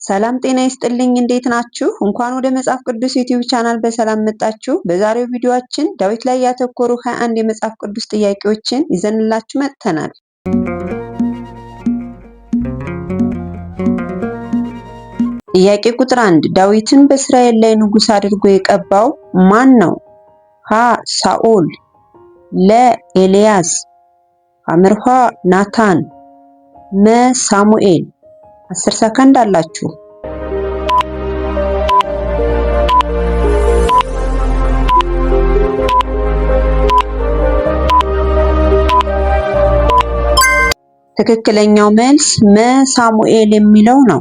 ሰላም ጤና ይስጥልኝ እንዴት ናችሁ? እንኳን ወደ መጽሐፍ ቅዱስ ዩቲዩብ ቻናል በሰላም መጣችሁ። በዛሬው ቪዲዮአችን ዳዊት ላይ ያተኮሩ 21 የመጽሐፍ ቅዱስ ጥያቄዎችን ይዘንላችሁ መጥተናል። ጥያቄ ቁጥር 1 ዳዊትን በእስራኤል ላይ ንጉሥ አድርጎ የቀባው ማን ነው? ሀ ሳኦል፣ ለ ኤልያስ፣ ሐመርኋ ናታን፣ መ ሳሙኤል። 10 ሰከንድ አላችሁ። ትክክለኛው መልስ መ ሳሙኤል የሚለው ነው።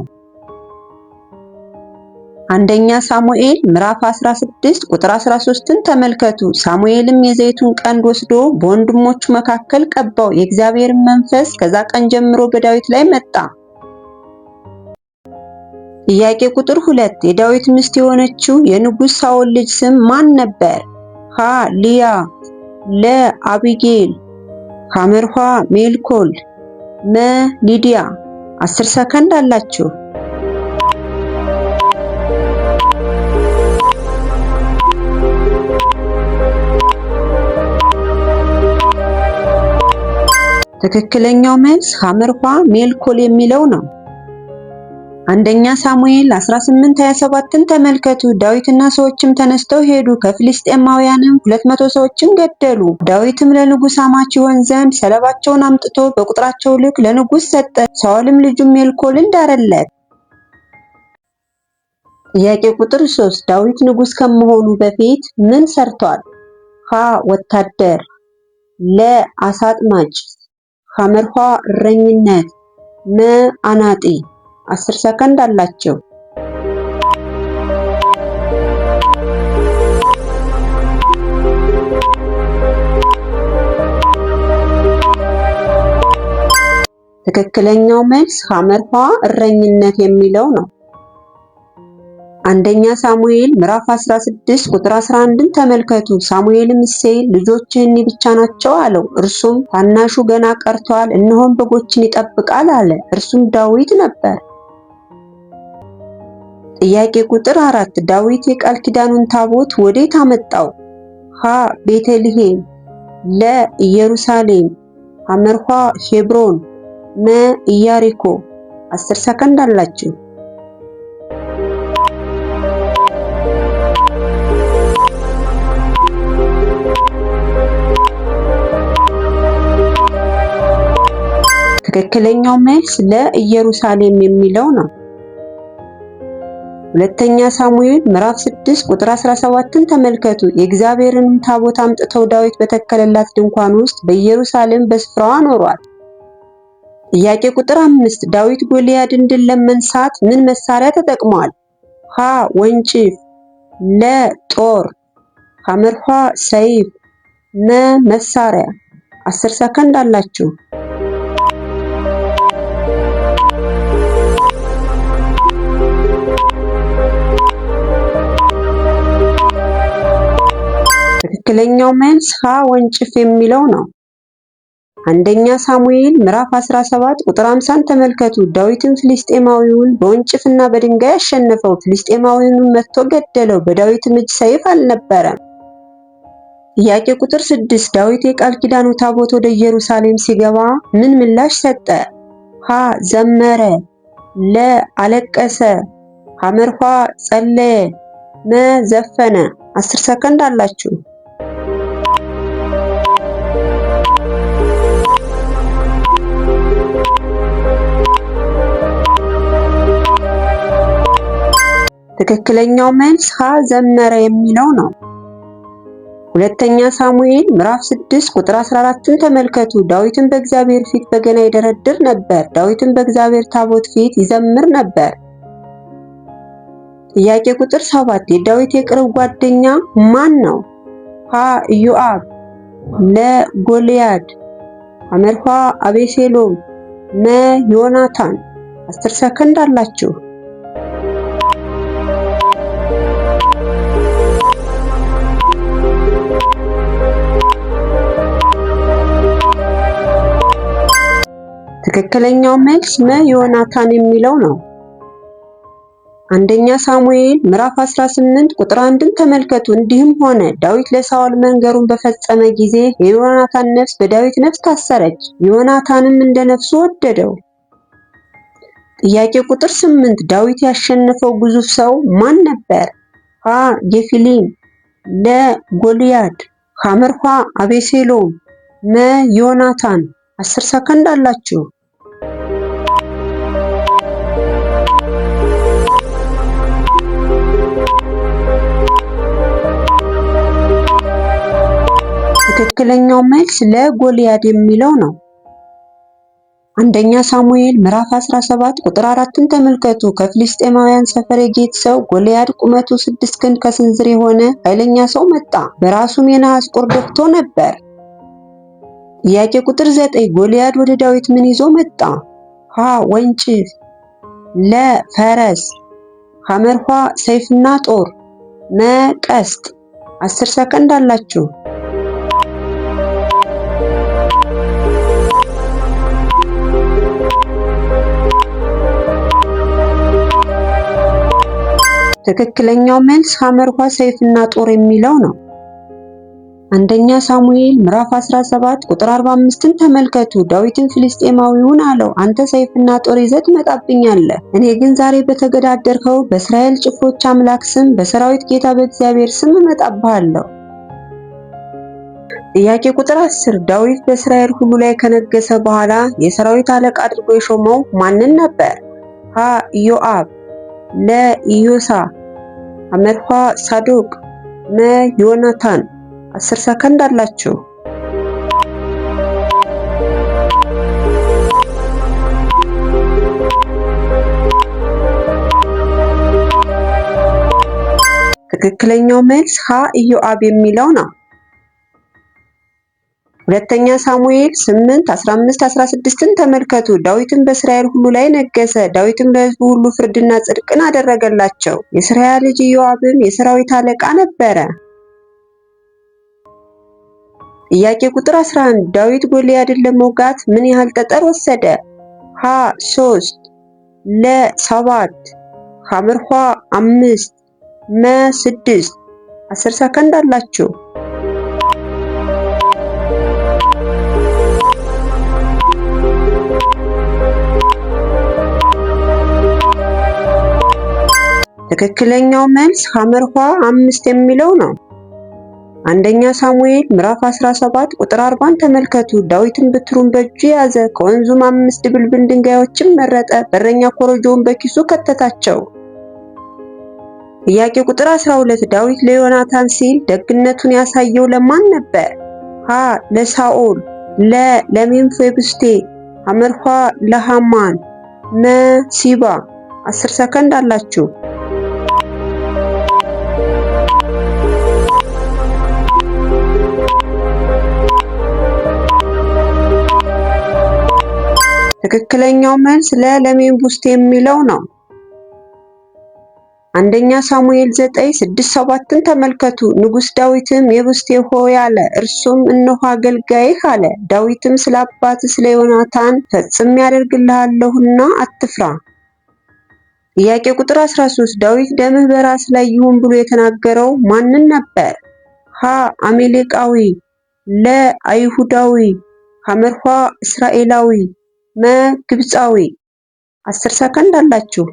አንደኛ ሳሙኤል ምዕራፍ 16 ቁጥር 13ን ተመልከቱ። ሳሙኤልም የዘይቱን ቀንድ ወስዶ በወንድሞቹ መካከል ቀባው፣ የእግዚአብሔርን መንፈስ ከዛ ቀን ጀምሮ በዳዊት ላይ መጣ። ጥያቄ ቁጥር 2 የዳዊት ሚስት የሆነችው የንጉሥ ሳኦል ልጅ ስም ማን ነበር? ሀ ሊያ፣ ለ አቢጌል፣ ሐመርኋ ሜልኮል፣ መ ሊዲያ። 10 ሰከንድ አላችሁ። ትክክለኛው መልስ ሐመርኋ ሜልኮል የሚለው ነው። አንደኛ ሳሙኤል 18:27ን ተመልከቱ። ዳዊትና ሰዎችም ተነስተው ሄዱ፣ ከፍልስጤማውያንም 200 ሰዎችን ገደሉ። ዳዊትም ለንጉሥ አማች ይሆን ዘንድ ሰለባቸውን አምጥቶ በቁጥራቸው ልክ ለንጉሥ ሰጠ። ሳኦልም ልጁን ሜልኮልን ዳረለት። ጥያቄ ቁጥር 3 ዳዊት ንጉሥ ከመሆኑ በፊት ምን ሰርቷል? ሀ ወታደር፣ ለ አሳ አጥማጅ፣ ሐመርኋ እረኝነት፣ መ አናጢ። 10 ሰከንድ አላቸው። ትክክለኛው መልስ ሐመርኋ እረኝነት የሚለው ነው። አንደኛ ሳሙኤል ምዕራፍ 16 ቁጥር 11ን ተመልከቱ። ሳሙኤልም እሴይን ልጆችህ እኒህ ብቻ ናቸው አለው። እርሱም ታናሹ ገና ቀርቷል፣ እነሆም በጎችን ይጠብቃል አለ። እርሱም ዳዊት ነበር። ጥያቄ ቁጥር 4 ዳዊት የቃል ኪዳኑን ታቦት ወዴት አመጣው? ሀ ቤተልሔም፣ ለ ኢየሩሳሌም፣ ሐመርኋ ሄብሮን፣ መ ኢያሪኮ። 10 ሰከንድ አላችሁ። ትክክለኛው መልስ ለኢየሩሳሌም የሚለው ነው። ሁለተኛ ሳሙኤል ምዕራፍ 6 ቁጥር 17ን ተመልከቱ። የእግዚአብሔርን ታቦት አምጥተው ዳዊት በተከለላት ድንኳን ውስጥ በኢየሩሳሌም በስፍራዋ አኖሯል። ጥያቄ ቁጥር 5 ዳዊት ጎልያድን ድል ለመንሳት ምን መሳሪያ ተጠቅሟል? ሀ ወንጭፍ፣ ለ ጦር፣ ሐመርኋ ሰይፍ፣ መ መሳሪያ። 10 ሰከንድ አላችሁ። ትክክለኛው መልስ ሀ ወንጭፍ የሚለው ነው። አንደኛ ሳሙኤል ምዕራፍ 17 ቁጥር 50ን ተመልከቱ። ዳዊትም ፍልስጤማዊውን በወንጭፍና በድንጋይ አሸነፈው፣ ፍልስጤማዊውን መትቶ ገደለው፣ በዳዊትም እጅ ሰይፍ አልነበረም። ጥያቄ ቁጥር 6 ዳዊት የቃል ኪዳኑ ታቦት ወደ ኢየሩሳሌም ሲገባ ምን ምላሽ ሰጠ? ሀ ዘመረ፣ ለ አለቀሰ፣ ሐመርኋ ጸለየ፣ መ ዘፈነ። 10 ሰከንድ አላችሁ። ትክክለኛው መልስ ሀ ዘመረ የሚለው ነው። ሁለተኛ ሳሙኤል ምዕራፍ 6 ቁጥር 14ን ተመልከቱ። ዳዊትም በእግዚአብሔር ፊት በገና ይደረድር ነበር፣ ዳዊትም በእግዚአብሔር ታቦት ፊት ይዘምር ነበር። ጥያቄ ቁጥር 7 የዳዊት የቅርብ ጓደኛ ማን ነው? ሀ ኢዮአብ፣ ለ ጎልያድ፣ ሐመርኋ አቤሴሎም፣ መ ዮናታን። 10 ሰከንድ አላችሁ። ትክክለኛው መልስ መ ዮናታን የሚለው ነው። አንደኛ ሳሙኤል ምዕራፍ 18 ቁጥር 1ን ተመልከቱ። እንዲህም ሆነ ዳዊት ለሳኦል መንገሩን በፈጸመ ጊዜ የዮናታን ነፍስ በዳዊት ነፍስ ታሰረች፣ ዮናታንም እንደ ነፍሱ ወደደው። ጥያቄ ቁጥር 8 ዳዊት ያሸነፈው ግዙፍ ሰው ማን ነበር? ሀ ጌፊሊም፣ ለ ጎልያድ፣ ሐመርኋ አቤሴሎም፣ መ ዮናታን። 10 ሰከንድ አላችሁ። ትክክለኛው መልስ ለጎልያድ የሚለው ነው። አንደኛ ሳሙኤል ምዕራፍ 17 ቁጥር 4ን ተመልከቱ። ከፍልስጤማውያን ሰፈር የጌት ሰው ጎልያድ ቁመቱ 6 ክንድ ከስንዝር የሆነ ኃይለኛ ሰው መጣ፣ በራሱም የነሐስ ቁር ደፍቶ ነበር። ጥያቄ ቁጥር 9 ጎልያድ ወደ ዳዊት ምን ይዞ መጣ? ሀ ወንጭፍ፣ ለ ፈረስ፣ ሐመርኋ ሰይፍና ጦር፣ መ ቀስት። 10 ሰከንድ አላችሁ። ትክክለኛው መልስ ሐመርኋ ሰይፍና ጦር የሚለው ነው። አንደኛ ሳሙኤል ምዕራፍ 17 ቁጥር 45ን ተመልከቱ። ዳዊትን ፍልስጤማዊውን አለው፣ አንተ ሰይፍና ጦር ይዘህ ትመጣብኛለህ፣ እኔ ግን ዛሬ በተገዳደርከው በእስራኤል ጭፍሮች አምላክ ስም በሰራዊት ጌታ በእግዚአብሔር ስም እመጣብሃለሁ። ጥያቄ ቁጥር 10 ዳዊት በእስራኤል ሁሉ ላይ ከነገሰ በኋላ የሰራዊት አለቃ አድርጎ የሾመው ማንን ነበር? ሀ ኢዮአብ፣ ለ ኢዮሳ፣ ሐመርኋ ሳዶቅ፣ መ ዮናታን። 10 ሰከንድ አላችሁ። ትክክለኛው መልስ ሀ ኢዮአብ የሚለው ነው። ሁለተኛ ሳሙኤል 8 15 16ን ተመልከቱ። ዳዊትም በእስራኤል ሁሉ ላይ ነገሰ። ዳዊትም ለሕዝቡ ሁሉ ፍርድና ጽድቅን አደረገላቸው። የሰራያ ልጅ ኢዮአብም የሰራዊት አለቃ ነበረ። ጥያቄ ቁጥር 11 ዳዊት ጎልያድን ለመውጋት ምን ያህል ጠጠር ወሰደ? ሀ 3፣ ለ 7፣ ሐመርኋ 5፣ መ 6። 10 ሰከንድ አላችሁ። ትክክለኛው መልስ ሐመርኋ 5 የሚለው ነው። አንደኛ ሳሙኤል ምዕራፍ 17 ቁጥር 40ን ተመልከቱ። ዳዊትም በትሩን በእጁ ያዘ፣ ከወንዙም 5 ድብልብል ድንጋዮችን መረጠ፣ በረኛ ኮረጆውን በኪሱ ከተታቸው። ጥያቄ ቁጥር 12 ዳዊት ለዮናታን ሲል ደግነቱን ያሳየው ለማን ነበር? ሀ ለሳኦል፣ ለ ለሜምፊቦስቴ፣ ሐመርኋ ለሃማን፣ መ ሲባ። 10 ሰከንድ አላችሁ። ትክክለኛው መልስ ለሜምፊቦስቴ የሚለው ነው። አንደኛ ሳሙኤል 9 6 7ን ተመልከቱ። ንጉሥ ዳዊትም ሜምፊቦስቴ ሆይ አለ። እርሱም እነሆ አገልጋይህ አለ። ዳዊትም ስለ አባትህ ስለ ዮናታን ፈጽሜ ያደርግልሃለሁና አትፍራ። ጥያቄ ቁጥር 13 ዳዊት ደምህ በራስ ላይ ይሁን ብሎ የተናገረው ማንን ነበር? ሀ አሜሌቃዊ፣ ለ አይሁዳዊ፣ ሐመርኋ እስራኤላዊ፣ መ ግብፃዊ። 10 ሰከንድ አላችሁ።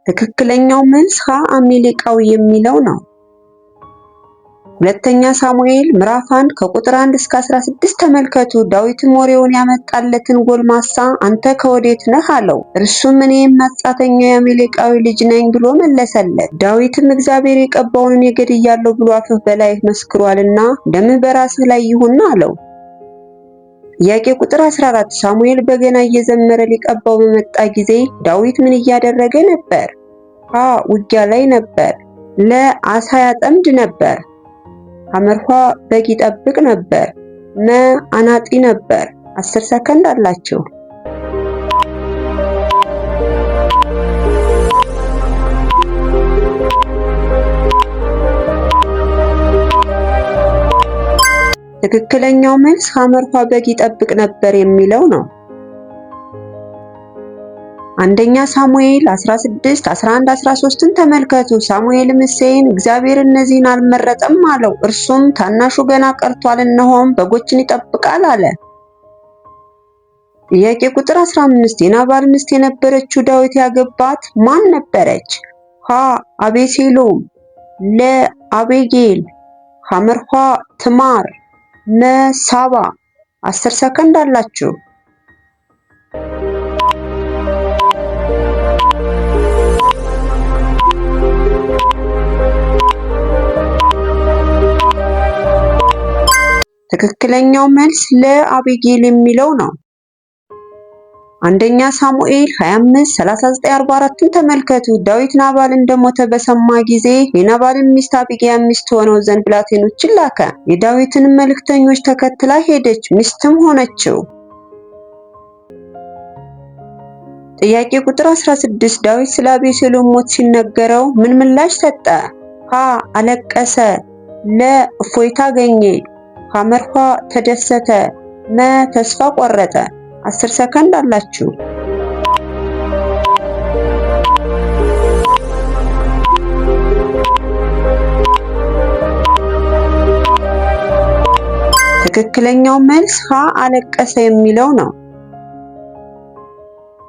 ትክክለኛው መልስ ሀ አሜሌቃዊ የሚለው ነው። ሁለተኛ ሳሙኤል ምዕራፍ 1 ከቁጥር 1 እስከ 16 ተመልከቱ። ዳዊትም ወሬውን ያመጣለትን ጎልማሳ አንተ ከወዴት ነህ አለው። እርሱም እኔ መጻተኛ የአሜሌቃዊ ልጅ ነኝ ብሎ መለሰለት። ዳዊትም እግዚአብሔር የቀባውን እኔ ገድያለሁ ብሎ አፍህ በላይ መስክሯልና ደምህ በራስህ ላይ ይሁን አለው። ጥያቄ ቁጥር 14 ሳሙኤል በገና እየዘመረ ሊቀባው በመጣ ጊዜ ዳዊት ምን እያደረገ ነበር? ሀ ውጊያ ላይ ነበር፣ ለ አሳ ያጠምድ ነበር፣ ሐመርኋ በግ ይጠብቅ ነበር፣ መ አናጢ ነበር። 10 ሰከንድ አላችሁ። ትክክለኛው መልስ ሐመርኳ በግ ይጠብቅ ነበር የሚለው ነው። አንደኛ ሳሙኤል 16 11 13ን ተመልከቱ። ሳሙኤልም እሴይን እግዚአብሔር እነዚህን አልመረጠም አለው። እርሱም ታናሹ ገና ቀርቷል፣ እነሆም በጎችን ይጠብቃል አለ። ጥያቄ ቁጥር 15 የናባል ሚስት የነበረችው ዳዊት ያገባት ማን ነበረች? ሀ አቤሴሎም፣ ለ አቤጌል፣ ሐመርኳ ትማር፣ መ ሳባ። 10 ሰከንድ አላችሁ። ትክክለኛው መልስ ለአቤጌል የሚለው ነው። አንደኛ ሳሙኤል 25 39 44ን ተመልከቱ። ዳዊት ናባል እንደሞተ በሰማ ጊዜ የናባልን ሚስት አቢግያ ሚስት ሆነው ዘንድ ብላቴኖችን ላከ። የዳዊትን መልእክተኞች ተከትላ ሄደች፣ ሚስትም ሆነችው። ጥያቄ ቁጥር 16 ዳዊት ስለ አቤሴሎም ሞት ሲነገረው ምን ምላሽ ሰጠ? ሀ አለቀሰ፣ ለ እፎይታ አገኘ፣ ሐመርኳ ተደሰተ፣ መ ተስፋ ቆረጠ። 10 ሰከንድ አላችሁ። ትክክለኛው መልስ ሀ አለቀሰ የሚለው ነው።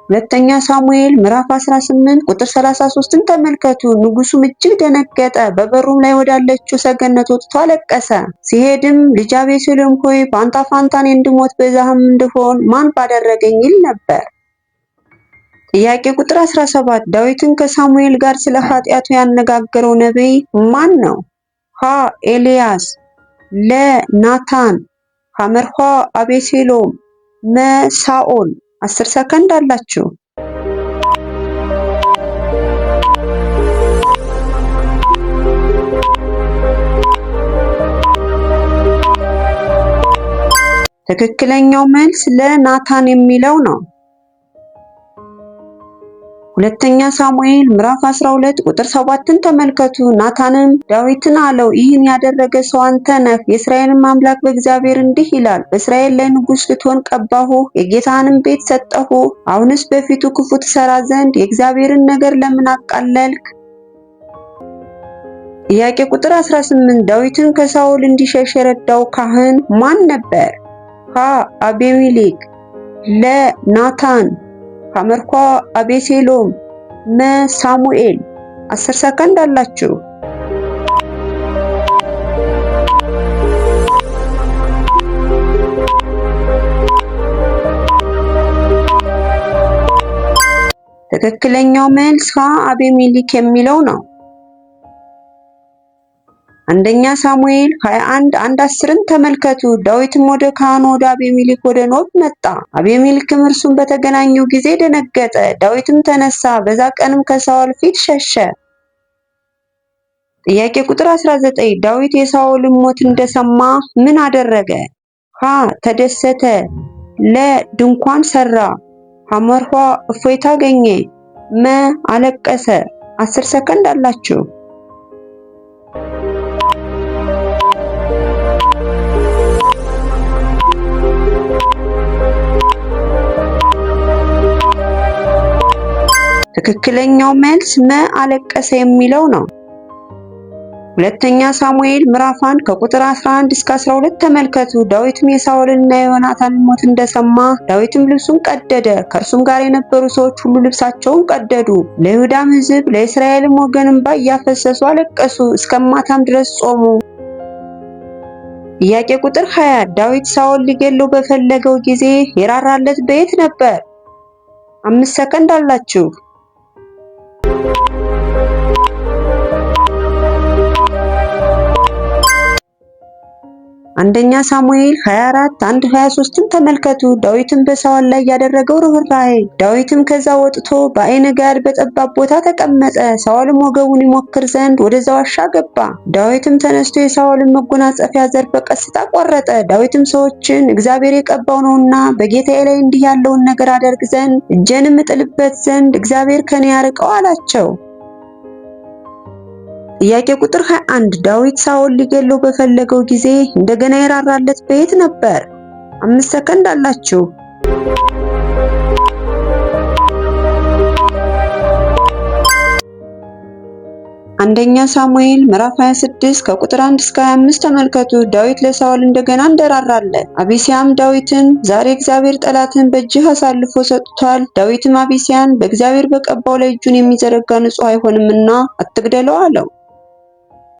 ሁለተኛ ሳሙኤል ምዕራፍ 18 ቁጥር 33ን ተመልከቱ። ንጉሡም እጅግ ደነገጠ፣ በበሩም ላይ ወዳለችው ሰገነት ወጥቶ አለቀሰ። ሲሄድም ልጅ አቤሴሎም ሆይ በአንተ ፋንታ እኔ እንድሞት በዛህም እንድሆን ማን ባደረገኝ ይል ነበር። ጥያቄ ቁጥር 17 ዳዊትን ከሳሙኤል ጋር ስለ ኃጢአቱ ያነጋገረው ነቢይ ማን ነው? ሀ ኤልያስ፣ ለ ናታን፣ ሐመርኳ አቤሴሎም፣ መ ሳኦል። 10 ሰከንድ አላችሁ። ትክክለኛው መልስ ለናታን የሚለው ነው። ሁለተኛ ሳሙኤል ምዕራፍ 12 ቁጥር 7ን ተመልከቱ። ናታንም ዳዊትን አለው፣ ይህን ያደረገ ሰው አንተ ነህ። የእስራኤልን አምላክ በእግዚአብሔር እንዲህ ይላል፣ በእስራኤል ላይ ንጉሥ ልትሆን ቀባሁህ፣ የጌታህንም ቤት ሰጠሁህ። አሁንስ በፊቱ ክፉ ትሰራ ዘንድ የእግዚአብሔርን ነገር ለምን አቃለልክ? ጥያቄ ቁጥር 18 ዳዊትን ከሳኦል እንዲሸሽ የረዳው ካህን ማን ነበር? ሀ አቤሜሌክ፣ ለ ናታን፣ ሐመርኳ አቤሴሎም፣ መ ሳሙኤል። 10 ሰከንድ አላችሁ። ትክክለኛው መልስ ሀ አቤሜሌክ የሚለው ነው። አንደኛ ሳሙኤል 21 1-10ን ተመልከቱ። ዳዊትም ወደ ካህኑ ወደ አቤሜሌክ ወደ ኖብ መጣ። አቤሜሌክም እርሱን በተገናኘው ጊዜ ደነገጠ። ዳዊትም ተነሳ፣ በዛ ቀንም ከሳኦል ፊት ሸሸ። ጥያቄ ቁጥር 19 ዳዊት የሳኦልን ሞት እንደሰማ ምን አደረገ? ሀ ተደሰተ፣ ለ ድንኳን ሰራ፣ ሐመርኳ እፎይታ አገኘ፣ መ አለቀሰ። 10 ሰከንድ አላችሁ። ትክክለኛው መልስ መ አለቀሰ የሚለው ነው። ሁለተኛ ሳሙኤል ምዕራፍ 1 ከቁጥር 11 እስከ 12 ተመልከቱ። ዳዊትም የሳኦልንና የዮናታንን ሞት እንደሰማ ዳዊትም ልብሱን ቀደደ፣ ከእርሱም ጋር የነበሩ ሰዎች ሁሉ ልብሳቸውን ቀደዱ። ለይሁዳም ሕዝብ ለእስራኤልም ወገን እንባ እያፈሰሱ አለቀሱ፣ እስከ ማታም ድረስ ጾሙ። ጥያቄ ቁጥር 20 ዳዊት ሳኦል ሊገለው በፈለገው ጊዜ የራራለት በየት ነበር? 5 ሰከንድ አላችሁ። አንደኛ ሳሙኤል 24 1-23ን ተመልከቱ። ዳዊትም በሳኦል ላይ ያደረገው ርኅራኄ። ዳዊትም ከዛ ወጥቶ በዓይንጋድ በጠባብ ቦታ ተቀመጠ። ሳኦልም ወገቡን ይሞክር ዘንድ ወደዛ ዋሻ ገባ። ዳዊትም ተነስቶ የሳኦልን መጎናጸፊያ ዘርፍ በቀስታ ቆረጠ። ዳዊትም ሰዎችን እግዚአብሔር የቀባው ነውና በጌታዬ ላይ እንዲህ ያለውን ነገር አደርግ ዘንድ እጄንም እጥልበት ዘንድ እግዚአብሔር ከኔ ያርቀው አላቸው። ጥያቄ ቁጥር 21 ዳዊት ሳኦል ሊገለው በፈለገው ጊዜ እንደገና የራራለት በየት ነበር? 5 ሰከንድ አላችሁ። አንደኛ ሳሙኤል ምዕራፍ 26 ከቁጥር 1 እስከ 25 ተመልከቱ። ዳዊት ለሳኦል እንደገና እንደራራለት። አቢሲያም ዳዊትን ዛሬ እግዚአብሔር ጠላትን በእጅህ አሳልፎ ሰጥቷል። ዳዊትም አቢሲያን በእግዚአብሔር በቀባው ላይ እጁን የሚዘረጋ ንጹሕ አይሆንምና አትግደለው አለው።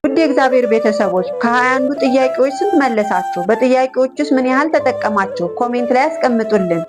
ውድ የእግዚአብሔር ቤተሰቦች ከ21ዱ ጥያቄዎች ስንት መለሳችሁ? በጥያቄዎቹስ ምን ያህል ተጠቀማችሁ? ኮሜንት ላይ አስቀምጡልን።